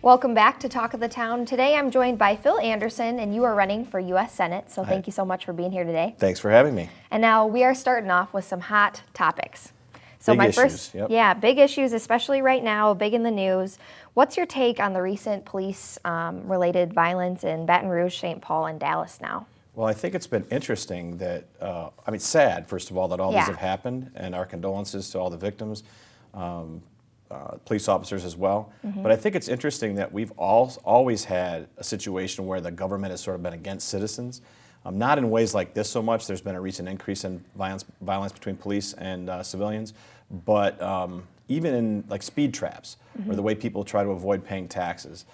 Welcome back to Talk of the Town. Today I'm joined by Phil Anderson, and you are running for U.S. Senate, so thank you so much for being here today. Thanks for having me. And now we are starting off with some hot topics. So big issues, yep. Yeah, big issues, especially right now, big in the news. What's your take on the recent police-related violence in Baton Rouge, St. Paul, and Dallas now? Well, I think it's been interesting that, sad, first of all, that all these have happened, and our condolences to all the victims. Police officers as well. But I think it's interesting that we've always had a situation where the government has sort of been against citizens. Not in ways like this so much. There's been a recent increase in violence between police and civilians, but even in like speed traps or the way people try to avoid paying taxes.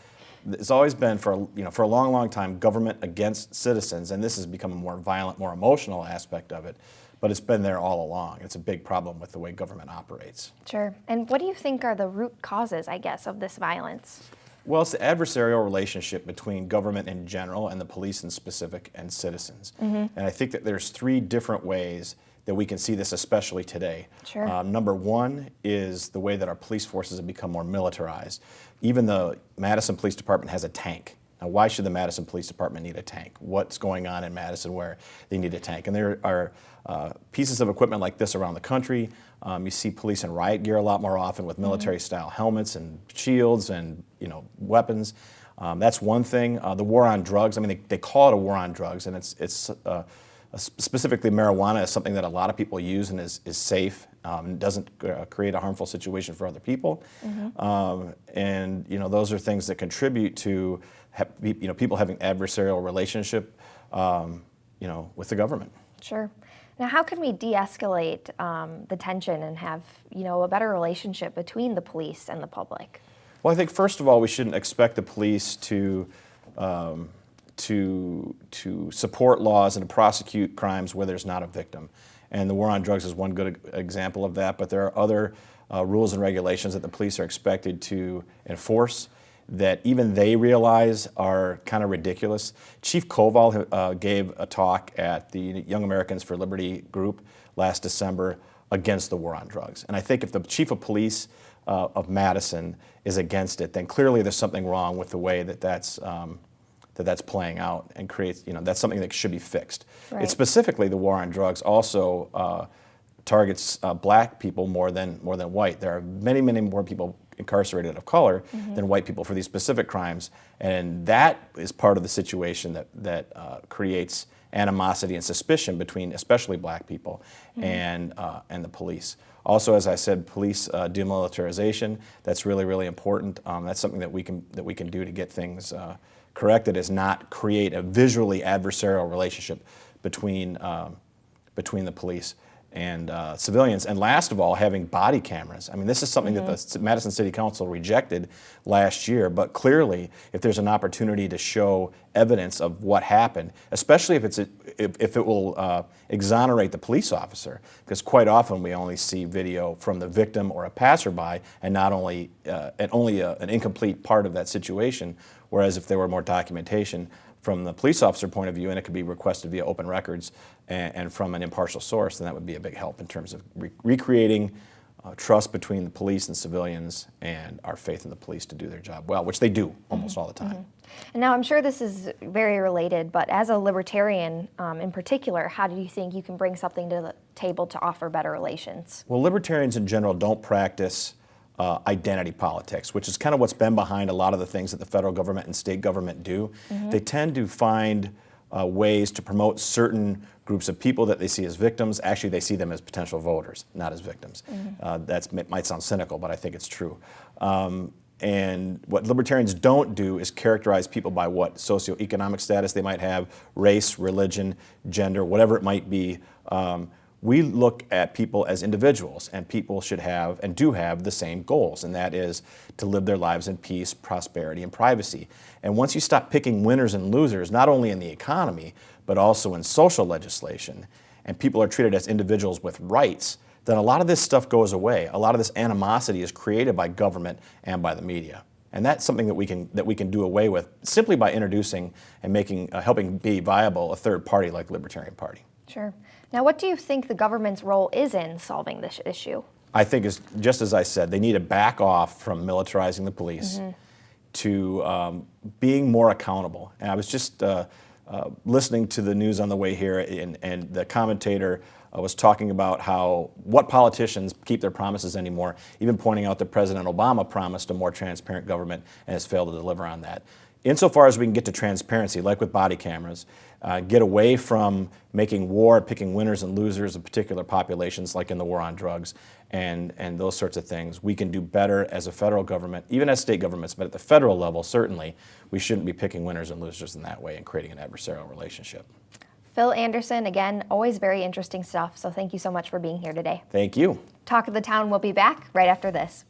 It's always been for a long, long time government against citizens, and this has become a more violent, more emotional aspect of it. But it's been there all along. It's a big problem with the way government operates. Sure. And what do you think are the root causes, I guess, of this violence? Well, it's the adversarial relationship between government in general and the police in specific and citizens. And I think that there's three different ways that we can see this, especially today. Sure. Number one is the way that our police forces have become more militarized. Even the Madison Police Department has a tank. Now, why should the Madison Police Department need a tank? What's going on in Madison where they need a tank? And there are pieces of equipment like this around the country. You see police in riot gear a lot more often with military-style helmets and shields and weapons. That's one thing. The war on drugs. I mean, they call it a war on drugs, and it's specifically marijuana is something that a lot of people use and is safe. Doesn't create a harmful situation for other people. And those are things that contribute to people having adversarial relationship with the government. Sure. Now, how can we de-escalate the tension and have a better relationship between the police and the public? Well, I think first of all, we shouldn't expect the police to support laws and to prosecute crimes where there's not a victim. And the war on drugs is one good example of that, but there are other rules and regulations that the police are expected to enforce that even they realize are kind of ridiculous. Chief Koval gave a talk at the Young Americans for Liberty group last December against the war on drugs. And I think if the chief of police of Madison is against it, then clearly there's something wrong with the way that's playing out and creates, that's something that should be fixed. Right. It's specifically the war on drugs also targets black people more than white. There are many, many more people incarcerated of color than white people for these specific crimes, and that is part of the situation that creates animosity and suspicion between especially black people and the police. Also, as I said, police demilitarization, that's really, really important. That's something that we can do to get things corrected, is not create a visually adversarial relationship between the police and civilians. And last of all, having body cameras. I mean, this is something that the Madison City Council rejected last year, but clearly if there's an opportunity to show evidence of what happened, especially if it will exonerate the police officer, because quite often we only see video from the victim or a passerby and not only an incomplete part of that situation, whereas if there were more documentation from the police officer point of view, and it could be requested via open records and from an impartial source, then that would be a big help in terms of recreating trust between the police and civilians and our faith in the police to do their job well, which they do almost all the time. And now I'm sure this is very related, but as a libertarian in particular, how do you think you can bring something to the table to offer better relations? Well, libertarians in general don't practice identity politics, which is kind of what's been behind a lot of the things that the federal government and state government do. They tend to find ways to promote certain groups of people that they see as victims. Actually, they see them as potential voters, not as victims. That might sound cynical, but I think it's true. And what libertarians don't do is characterize people by what socioeconomic status they might have, race, religion, gender, whatever it might be. We look at people as individuals, and people should have and do have the same goals, and that is to live their lives in peace, prosperity, and privacy. And once you stop picking winners and losers, not only in the economy, but also in social legislation, and people are treated as individuals with rights, then a lot of this stuff goes away. A lot of this animosity is created by government and by the media. And that's something that we can do away with simply by introducing and helping be viable a third party like the Libertarian Party. Sure. Now, what do you think the government's role is in solving this issue? I think, just as I said, they need to back off from militarizing the police. being more accountable. And I was just listening to the news on the way here, and the commentator was talking about what politicians keep their promises anymore, even pointing out that President Obama promised a more transparent government and has failed to deliver on that. Insofar as we can get to transparency, like with body cameras, get away from making war, picking winners and losers of particular populations, like in the war on drugs, and those sorts of things, we can do better as a federal government, even as state governments, but at the federal level, certainly, we shouldn't be picking winners and losers in that way and creating an adversarial relationship. Phil Anderson, again, always very interesting stuff, so thank you so much for being here today. Thank you. Talk of the Town will be back right after this.